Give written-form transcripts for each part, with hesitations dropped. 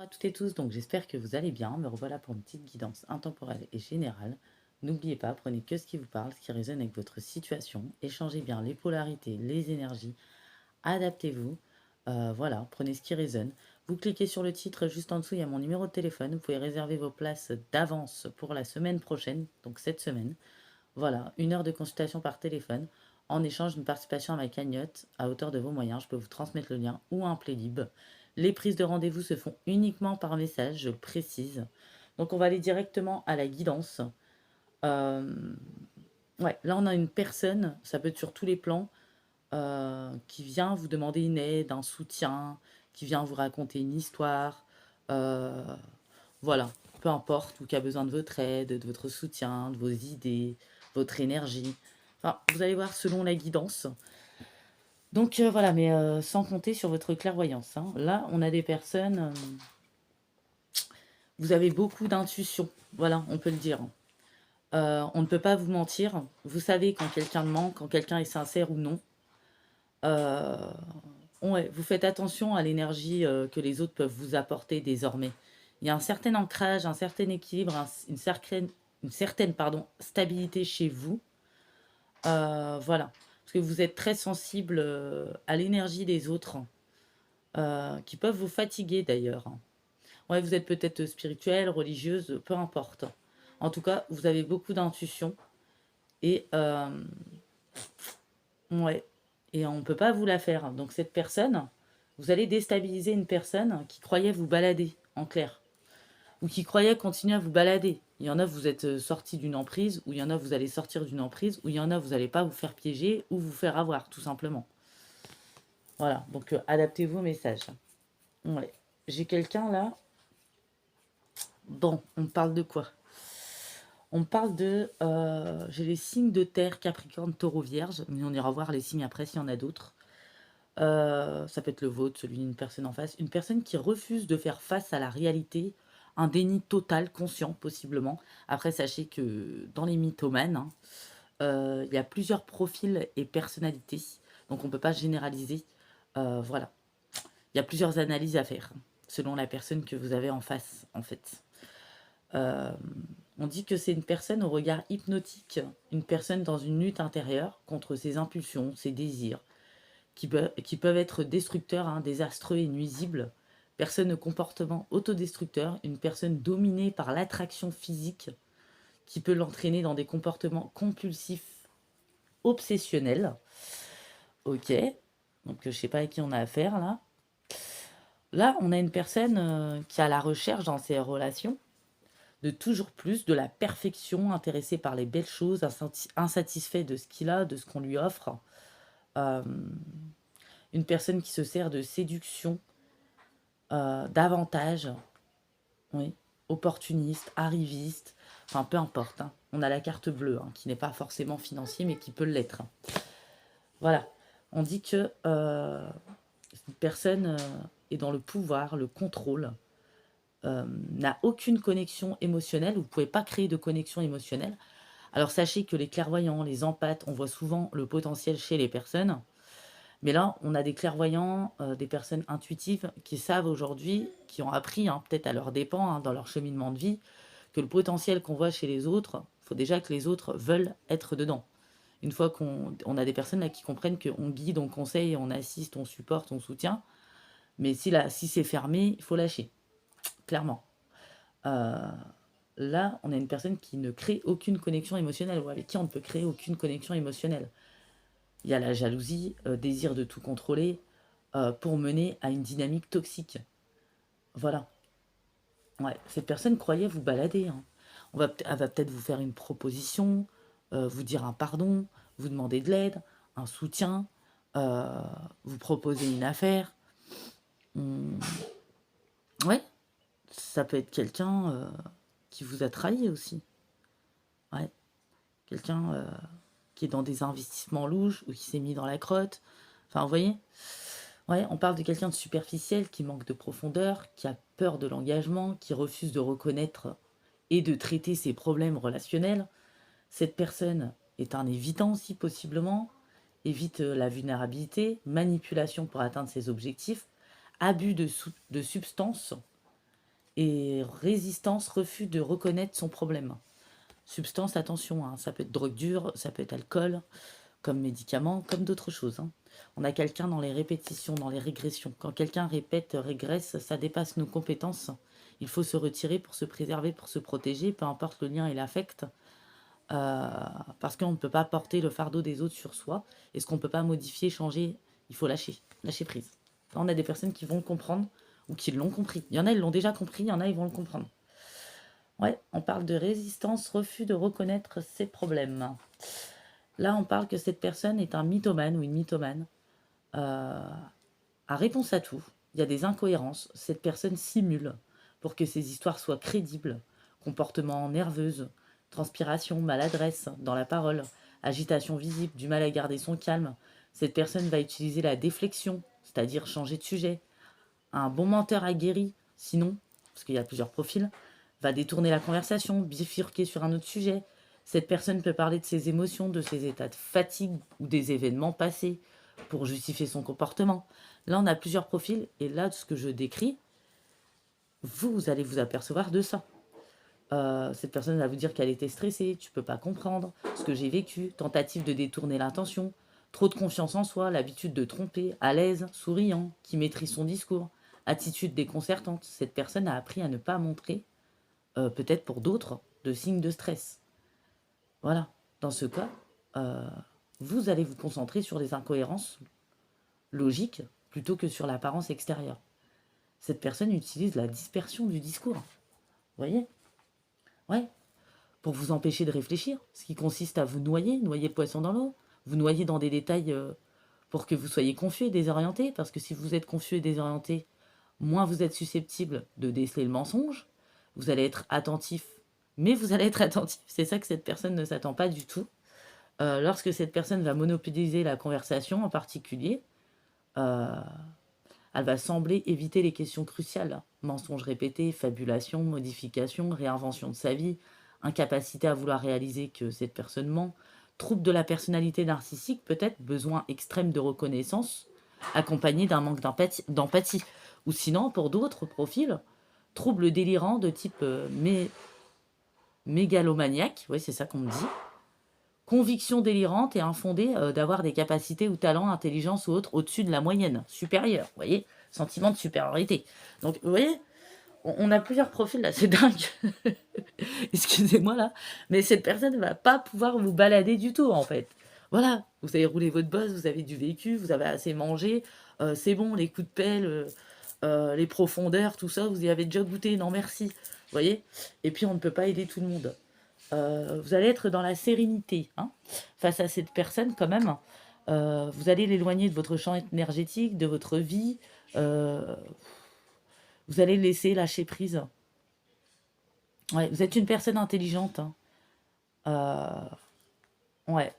À toutes et tous, donc j'espère que vous allez bien. Me revoilà pour une petite guidance intemporelle et générale. N'oubliez pas, prenez que ce qui vous parle, ce qui résonne avec votre situation. Échangez bien les polarités, les énergies. Adaptez-vous. Voilà, prenez ce qui résonne. Vous cliquez sur le titre juste en dessous, il y a mon numéro de téléphone. Vous pouvez réserver vos places d'avance pour la semaine prochaine, donc cette semaine. Voilà, 1 heure de consultation par téléphone. En échange d'une participation à ma cagnotte à hauteur de vos moyens, je peux vous transmettre le lien ou un playlib. Les prises de rendez-vous se font uniquement par message, je le précise. Donc on va aller directement à la guidance. Euh, ouais, là on a une personne, ça peut être sur tous les plans, qui vient vous demander une aide, un soutien, qui vient vous raconter une histoire. Euh, voilà, peu importe, ou qui a besoin de votre aide, de votre soutien, de vos idées, votre énergie. Enfin, vous allez voir selon la guidance. Donc voilà, mais sans compter sur votre clairvoyance, hein. Là, on a des personnes, vous avez beaucoup d'intuition, voilà, on peut le dire. On ne peut pas vous mentir. Vous savez quand quelqu'un ment, quand quelqu'un est sincère ou non. Euh, ouais, vous faites attention à l'énergie que les autres peuvent vous apporter désormais. Il y a un certain ancrage, un certain équilibre, une certaine pardon, stabilité chez vous. Voilà. Parce que vous êtes très sensible à l'énergie des autres, qui peuvent vous fatiguer d'ailleurs. Ouais, vous êtes peut-être spirituelle, religieuse, peu importe. En tout cas, vous avez beaucoup d'intuition et ouais, et on ne peut pas vous la faire. Donc cette personne, vous allez déstabiliser une personne qui croyait vous balader, en clair, ou qui croyait continuer à vous balader. Il y en a, vous êtes sorti d'une emprise, ou il y en a, vous allez sortir d'une emprise, ou il y en a, vous n'allez pas vous faire piéger ou vous faire avoir, tout simplement. Voilà, donc adaptez-vous au message. Ouais. J'ai quelqu'un là. Bon, on parle de quoi? On parle de... j'ai les signes de terre, Capricorne, Taureau, Vierge, mais on ira voir les signes après s'il y en a d'autres. Ça peut être le vôtre, celui d'une personne en face. Une personne qui refuse de faire face à la réalité, un déni total, conscient possiblement. Après, sachez que dans les mythomanes, hein, il y a plusieurs profils et personnalités, donc on ne peut pas généraliser. Voilà, il y a plusieurs analyses à faire, selon la personne que vous avez en face, en fait. Euh, on dit que c'est une personne au regard hypnotique, une personne dans une lutte intérieure contre ses impulsions, ses désirs, qui peuvent être destructeurs, hein, désastreux et nuisibles. Personne au comportement autodestructeur, une personne dominée par l'attraction physique qui peut l'entraîner dans des comportements compulsifs obsessionnels. Ok, donc je sais pas à qui on a affaire là. Là, on a une personne qui a la recherche dans ses relations de toujours plus, de la perfection, intéressé par les belles choses, insatisfait de ce qu'il a, de ce qu'on lui offre. Euh, une personne qui se sert de séduction, d'avantage, oui, opportuniste, arriviste, enfin peu importe, hein. On a la carte bleue, hein, qui n'est pas forcément financier, mais qui peut l'être. Voilà, on dit que une personne est dans le pouvoir, le contrôle, n'a aucune connexion émotionnelle, vous ne pouvez pas créer de connexion émotionnelle. Alors sachez que les clairvoyants, les empathes, on voit souvent le potentiel chez les personnes. Mais là, on a des clairvoyants, des personnes intuitives qui savent aujourd'hui, qui ont appris, hein, peut-être à leurs dépens, hein, dans leur cheminement de vie, que le potentiel qu'on voit chez les autres, il faut déjà que les autres veulent être dedans. Une fois qu'on a des personnes là qui comprennent qu'on guide, on conseille, on assiste, on supporte, on soutient, mais si c'est fermé, il faut lâcher, clairement. Euh, Là, on a une personne qui ne crée aucune connexion émotionnelle, ou avec qui on ne peut créer aucune connexion émotionnelle. Il y a la jalousie, désir de tout contrôler, pour mener à une dynamique toxique. Voilà. Ouais, cette personne croyait vous balader, hein. Elle va peut-être vous faire une proposition, vous dire un pardon, vous demander de l'aide, un soutien, euh, vous proposer une affaire. Hum, ouais, ça peut être quelqu'un qui vous a trahi aussi. Ouais, quelqu'un qui est dans des investissements louches ou qui s'est mis dans la crotte. Enfin, vous voyez. Ouais, on parle de quelqu'un de superficiel qui manque de profondeur, qui a peur de l'engagement, qui refuse de reconnaître et de traiter ses problèmes relationnels. Cette personne est un évitant aussi possiblement, évite la vulnérabilité, manipulation pour atteindre ses objectifs, abus de substances, Et résistance, refus de reconnaître son problème. Substance, attention, hein, ça peut être drogue dure, ça peut être alcool, comme médicament, comme d'autres choses. Hein. On a quelqu'un dans les répétitions, dans les régressions. Quand quelqu'un répète, régresse, ça dépasse nos compétences. Il faut se retirer pour se préserver, pour se protéger, peu importe le lien et l'affect. Parce qu'on ne peut pas porter le fardeau des autres sur soi. Et ce qu'on ne peut pas modifier, changer, il faut lâcher prise. Là, on a des personnes qui vont le comprendre ou qui l'ont compris. Il y en a, ils l'ont déjà compris, il y en a, ils vont le comprendre. Ouais, on parle de résistance, refus de reconnaître ses problèmes. Là, on parle que cette personne est un mythomane ou une mythomane. A réponse à tout. Il y a des incohérences. Cette personne simule pour que ses histoires soient crédibles. Comportement nerveuse, transpiration, maladresse dans la parole, agitation visible, du mal à garder son calme. Cette personne va utiliser la déflexion, c'est-à-dire changer de sujet. Un bon menteur aguerri, sinon, parce qu'il y a plusieurs profils, va détourner la conversation, bifurquer sur un autre sujet. Cette personne peut parler de ses émotions, de ses états de fatigue ou des événements passés pour justifier son comportement. Là, on a plusieurs profils, et là, ce que je décris, vous allez vous apercevoir de ça. Cette personne va vous dire qu'elle était stressée, tu peux pas comprendre ce que j'ai vécu, tentative de détourner l'intention, trop de confiance en soi, l'habitude de tromper, à l'aise, souriant, qui maîtrise son discours, attitude déconcertante. Cette personne a appris à ne pas montrer, peut-être pour d'autres, de signes de stress. Voilà. Dans ce cas, vous allez vous concentrer sur les incohérences logiques plutôt que sur l'apparence extérieure. Cette personne utilise la dispersion du discours. Vous voyez? Ouais. Pour vous empêcher de réfléchir, ce qui consiste à vous noyer le poisson dans l'eau, vous noyer dans des détails pour que vous soyez confus et désorienté, parce que si vous êtes confus et désorienté, moins vous êtes susceptible de déceler le mensonge, vous allez être attentif, mais vous allez être attentif, c'est ça que cette personne ne s'attend pas du tout. Lorsque cette personne va monopoliser la conversation en particulier, elle va sembler éviter les questions cruciales. Mensonges répétés, fabulation, modification, réinvention de sa vie, incapacité à vouloir réaliser que cette personne ment, trouble de la personnalité narcissique, peut-être besoin extrême de reconnaissance, accompagné d'un manque d'empathie. Ou sinon, pour d'autres profils, trouble délirant de type mégalomaniaque, oui c'est ça qu'on me dit, conviction délirante et infondée d'avoir des capacités ou talents, intelligence ou autres au-dessus de la moyenne, supérieure, vous voyez, sentiment de supériorité. Donc, vous voyez, on a plusieurs profils là, c'est dingue. Excusez-moi là, mais cette personne ne va pas pouvoir vous balader du tout en fait. Voilà, vous avez roulé votre bosse, vous avez du vécu, vous avez assez mangé, c'est bon, les coups de pelle, les profondeurs, tout ça, vous y avez déjà goûté, non merci. Vous voyez. Et puis on ne peut pas aider tout le monde. Vous allez être dans la sérénité hein, face à cette personne quand même. Vous allez l'éloigner de votre champ énergétique, de votre vie. Vous allez le laisser lâcher prise. Ouais, vous êtes une personne intelligente. Hein. Ouais.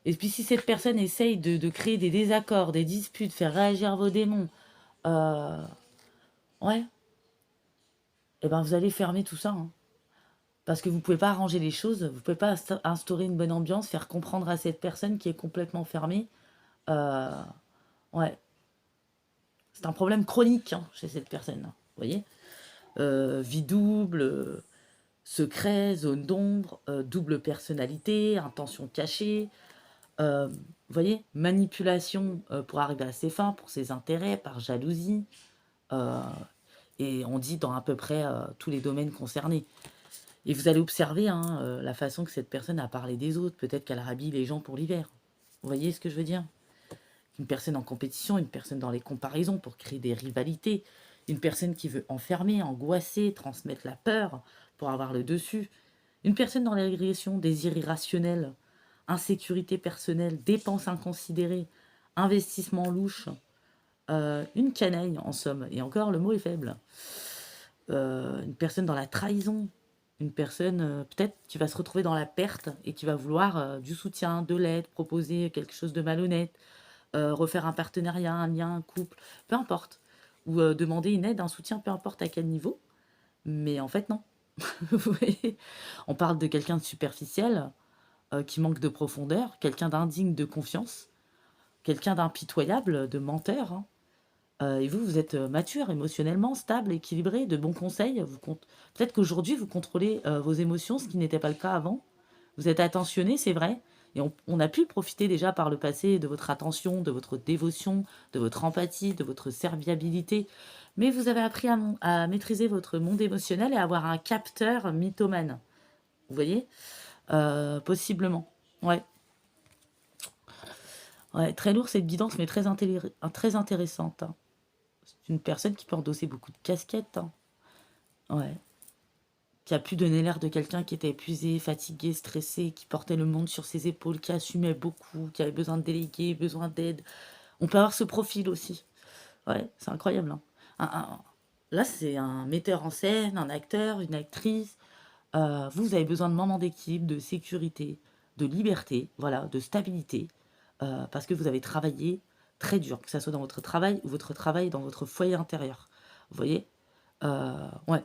Et puis si cette personne essaye de créer des désaccords, des disputes, faire réagir vos démons, ouais, et ben vous allez fermer tout ça. Hein. Parce que vous ne pouvez pas arranger les choses, vous ne pouvez pas instaurer une bonne ambiance, faire comprendre à cette personne qui est complètement fermée. Ouais. C'est un problème chronique hein, chez cette personne. Vous voyez vie double, secret, zone d'ombre, double personnalité, intention cachée. Vous voyez manipulation pour arriver à ses fins, pour ses intérêts, par jalousie. Et on dit dans à peu près tous les domaines concernés. Et vous allez observer hein, la façon que cette personne a parlé des autres. Peut-être qu'elle rhabille les gens pour l'hiver. Vous voyez ce que je veux dire? Une personne en compétition, une personne dans les comparaisons pour créer des rivalités. Une personne qui veut enfermer, angoisser, transmettre la peur pour avoir le dessus. Une personne dans les régressions, désir irrationnel, insécurité personnelle, dépenses inconsidérées, investissement louche. Une canaille en somme. Et encore, le mot est faible. Une personne dans la trahison, une personne peut-être qui va se retrouver dans la perte et qui va vouloir du soutien, de l'aide, proposer quelque chose de malhonnête, refaire un partenariat, un lien, un couple, peu importe. Ou demander une aide, un soutien, peu importe à quel niveau. Mais en fait, non. Vous voyez, on parle de quelqu'un de superficiel, qui manque de profondeur, quelqu'un d'indigne de confiance, quelqu'un d'impitoyable, de menteur, hein, Et vous, vous êtes mature, émotionnellement, stable, équilibré, de bons conseils. Peut-être qu'aujourd'hui, vous contrôlez vos émotions, ce qui n'était pas le cas avant. Vous êtes attentionné, c'est vrai. Et on a pu profiter déjà par le passé de votre attention, de votre dévotion, de votre empathie, de votre serviabilité. Mais vous avez appris à maîtriser votre monde émotionnel et à avoir un capteur mythomane. Vous voyez? Possiblement. Ouais. Ouais, très lourd cette guidance, mais très intéressante, hein. C'est une personne qui peut endosser beaucoup de casquettes, hein. Ouais. Qui a pu donner l'air de quelqu'un qui était épuisé, fatigué, stressé, qui portait le monde sur ses épaules, qui assumait beaucoup, qui avait besoin de déléguer, besoin d'aide. On peut avoir ce profil aussi. Ouais, c'est incroyable, hein. Là, c'est un metteur en scène, un acteur, une actrice. Vous avez besoin de moments d'équilibre, de sécurité, de liberté, voilà, de stabilité, parce que vous avez travaillé très dur, que ce soit dans votre travail ou votre travail dans votre foyer intérieur. Vous voyez? Ouais.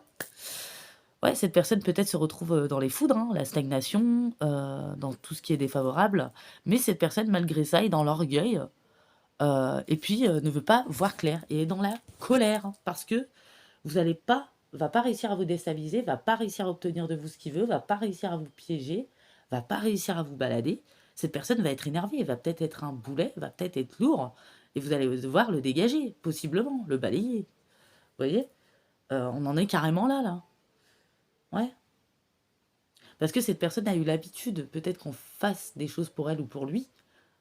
Ouais, cette personne peut-être se retrouve dans les foudres, hein, la stagnation, dans tout ce qui est défavorable, mais cette personne, malgré ça, est dans l'orgueil, et puis ne veut pas voir clair, et est dans la colère, hein, parce que vous allez pas, va pas réussir à vous déstabiliser, va pas réussir à obtenir de vous ce qu'il veut, va pas réussir à vous piéger, va pas réussir à vous balader. Cette personne va être énervée, va peut-être être un boulet, va peut-être être lourd, et vous allez devoir le dégager, possiblement, le balayer. Vous voyez? On en est carrément là, là. Ouais. Parce que cette personne a eu l'habitude, peut-être qu'on fasse des choses pour elle ou pour lui.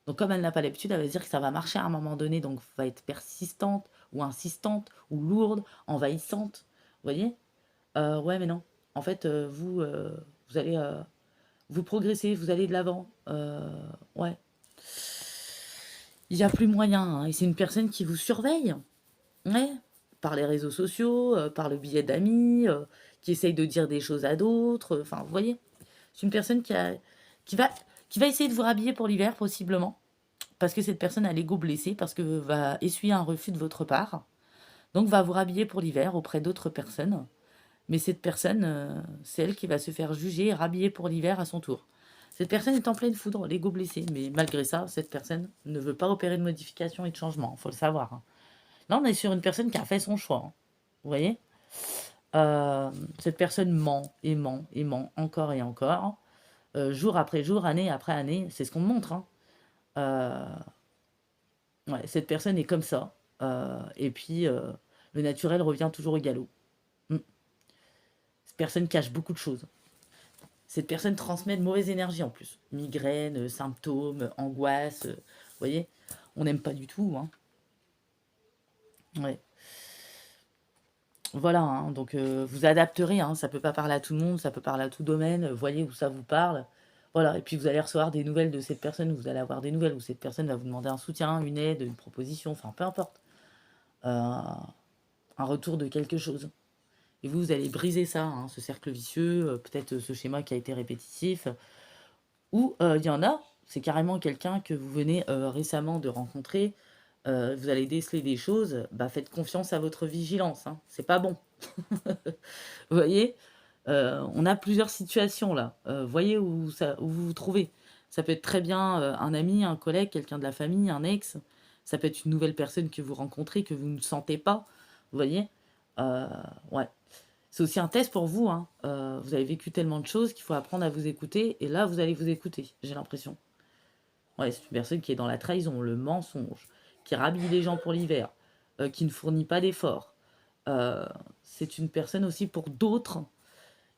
Donc comme elle n'a pas l'habitude, elle va se dire que ça va marcher à un moment donné, donc va être persistante ou insistante ou lourde, envahissante. Vous voyez? Ouais, mais non. En fait, vous allez vous progresser, vous allez de l'avant. Ouais. Il n'y a plus moyen, hein. Et c'est une personne qui vous surveille. Ouais. Par les réseaux sociaux, par le biais d'amis, qui essaye de dire des choses à d'autres. Enfin, vous voyez? C'est une personne qui va, qui va essayer de vous rhabiller pour l'hiver, possiblement. Parce que cette personne a l'ego blessé, parce que va essuyer un refus de votre part. Donc va vous rhabiller pour l'hiver auprès d'autres personnes. Mais cette personne, c'est elle qui va se faire juger et rhabiller pour l'hiver à son tour. Cette personne est en pleine foudre, l'ego blessé. Mais malgré ça, cette personne ne veut pas opérer de modification et de changement. Il faut le savoir, hein. Là, on est sur une personne qui a fait son choix, hein. Vous voyez? Cette personne ment et ment et ment encore et encore. Jour après jour, année après année. C'est ce qu'on me montre, hein. Euh, ouais, cette personne est comme ça. Et puis, le naturel revient toujours au galop. Mm. Cette personne cache beaucoup de choses. Cette personne transmet de mauvaises énergies en plus. Migraines, symptômes, angoisse. Vous voyez, on n'aime pas du tout, hein. Ouais. Voilà, hein, donc vous adapterez, hein, ça peut pas parler à tout le monde, ça peut parler à tout domaine, voyez où ça vous parle. Voilà, et puis vous allez recevoir des nouvelles de cette personne, vous allez avoir des nouvelles, où cette personne va vous demander un soutien, une aide, une proposition, enfin peu importe. Euh, un retour de quelque chose. Et vous allez briser ça, hein, ce cercle vicieux, peut-être ce schéma qui a été répétitif. Ou il y en a, c'est carrément quelqu'un que vous venez récemment de rencontrer, vous allez déceler des choses, bah faites confiance à votre vigilance, hein, c'est pas bon. Vous voyez? On a plusieurs situations là. Voyez où vous vous trouvez. Ça peut être très bien un ami, un collègue, quelqu'un de la famille, un ex. Ça peut être une nouvelle personne que vous rencontrez, que vous ne sentez pas. Vous voyez? Euh, ouais. C'est aussi un test pour vous, hein. Vous avez vécu tellement de choses qu'il faut apprendre à vous écouter. Et là, vous allez vous écouter, j'ai l'impression. Ouais, c'est une personne qui est dans la trahison, le mensonge, qui rhabille les gens pour l'hiver, qui ne fournit pas d'efforts. Euh, c'est une personne aussi pour d'autres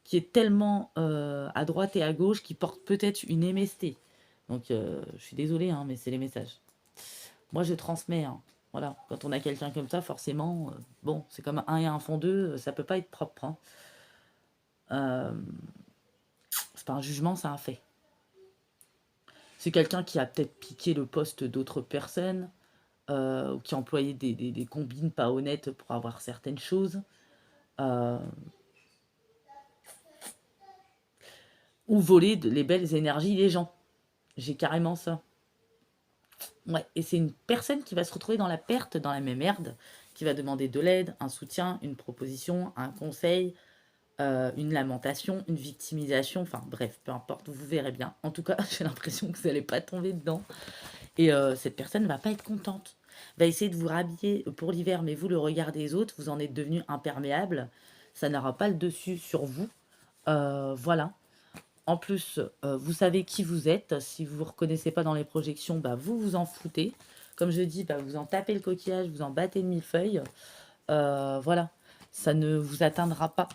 qui est tellement à droite et à gauche qui porte peut-être une MST. Donc, je suis désolée, hein, mais c'est les messages. Moi, je transmets, hein. Voilà, quand on a quelqu'un comme ça, forcément, bon, c'est comme un et un font deux, ça peut pas être propre, hein. Euh, c'est pas un jugement, c'est un fait. C'est quelqu'un qui a peut-être piqué le poste d'autres personnes, ou qui a employé des combines pas honnêtes pour avoir certaines choses, euh, ou voler les belles énergies des gens. J'ai carrément ça. Ouais, et c'est une personne qui va se retrouver dans la perte, dans la même merde, qui va demander de l'aide, un soutien, une proposition, un conseil, une lamentation, une victimisation, enfin bref, peu importe, vous verrez bien. En tout cas, j'ai l'impression que vous n'allez pas tomber dedans. Et cette personne ne va pas être contente. va essayer de vous rhabiller pour l'hiver, mais vous, le regard des autres, vous en êtes devenu imperméable. Ça n'aura pas le dessus sur vous. Voilà. En plus, vous savez qui vous êtes. Si vous ne vous reconnaissez pas dans les projections, bah, vous vous en foutez. Comme je dis, bah, vous en tapez le coquillage, vous en battez de millefeuille. Voilà. Ça ne vous atteindra pas.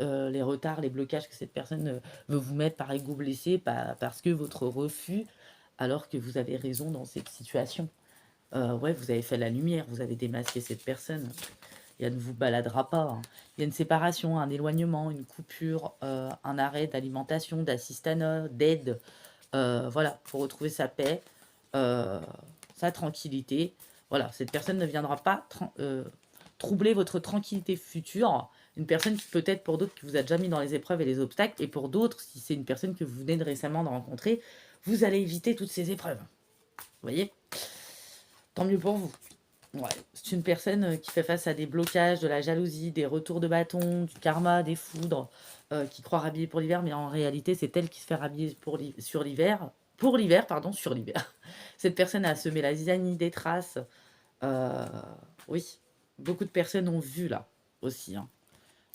Les retards, les blocages que cette personne veut vous mettre par égout blessé, parce que votre refus, alors que vous avez raison dans cette situation. Ouais, vous avez fait la lumière, vous avez démasqué cette personne. Et elle ne vous baladera pas, hein. Il y a une séparation, un éloignement, une coupure, un arrêt d'alimentation, d'assistanat, d'aide. Voilà, pour retrouver sa paix, euh, sa tranquillité. Voilà, cette personne ne viendra pas troubler votre tranquillité future. Une personne qui peut-être pour d'autres qui vous a déjà mis dans les épreuves et les obstacles, et pour d'autres, si c'est une personne que vous venez de récemment de rencontrer, vous allez éviter toutes ces épreuves. Vous voyez? Tant mieux pour vous. Ouais, c'est une personne qui fait face à des blocages, de la jalousie, des retours de bâton, du karma, des foudres, qui croit rhabiller pour l'hiver, mais en réalité, c'est elle qui se fait rhabiller sur l'hiver. Pour l'hiver, pardon, sur l'hiver. Cette personne a semé la zizanie, des traces. Euh, oui, beaucoup de personnes ont vu là aussi, hein.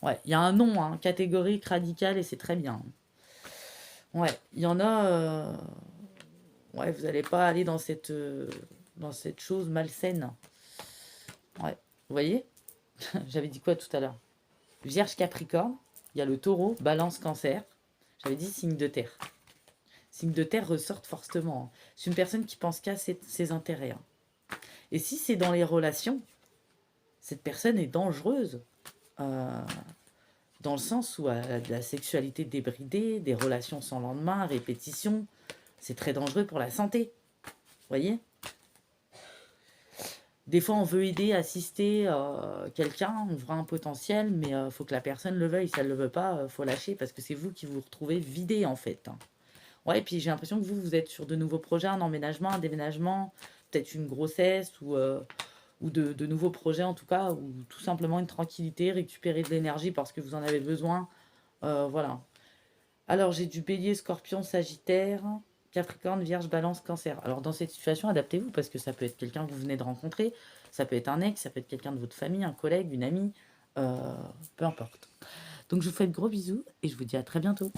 Ouais, il y a un nom, hein, catégorique, radical, et c'est très bien. Ouais, il y en a. Ouais, vous n'allez pas aller dans cette chose malsaine. Ouais, vous voyez? J'avais dit quoi tout à l'heure? Vierge Capricorne, il y a le taureau, balance cancer. J'avais dit signe de terre. Signe de terre ressortent fortement, hein. C'est une personne qui pense qu'à ses intérêts, hein. Et si c'est dans les relations, cette personne est dangereuse. euh, dans le sens où elle a de la sexualité débridée, des relations sans lendemain, répétition. C'est très dangereux pour la santé. Vous voyez? Des fois, on veut aider, assister quelqu'un, on voit un potentiel, mais il faut que la personne le veuille. Si elle ne le veut pas, il faut lâcher parce que c'est vous qui vous retrouvez vidé en fait, hein. Ouais, et puis j'ai l'impression que vous êtes sur de nouveaux projets, un emménagement, un déménagement, peut-être une grossesse ou de nouveaux projets en tout cas, ou tout simplement une tranquillité, récupérer de l'énergie parce que vous en avez besoin. Voilà. Alors j'ai du bélier, scorpion, sagittaire, capricorne, vierge, balance, cancer. Alors dans cette situation, adaptez-vous parce que ça peut être quelqu'un que vous venez de rencontrer, ça peut être un ex, ça peut être quelqu'un de votre famille, un collègue, une amie, peu importe. Donc je vous fais de gros bisous et je vous dis à très bientôt.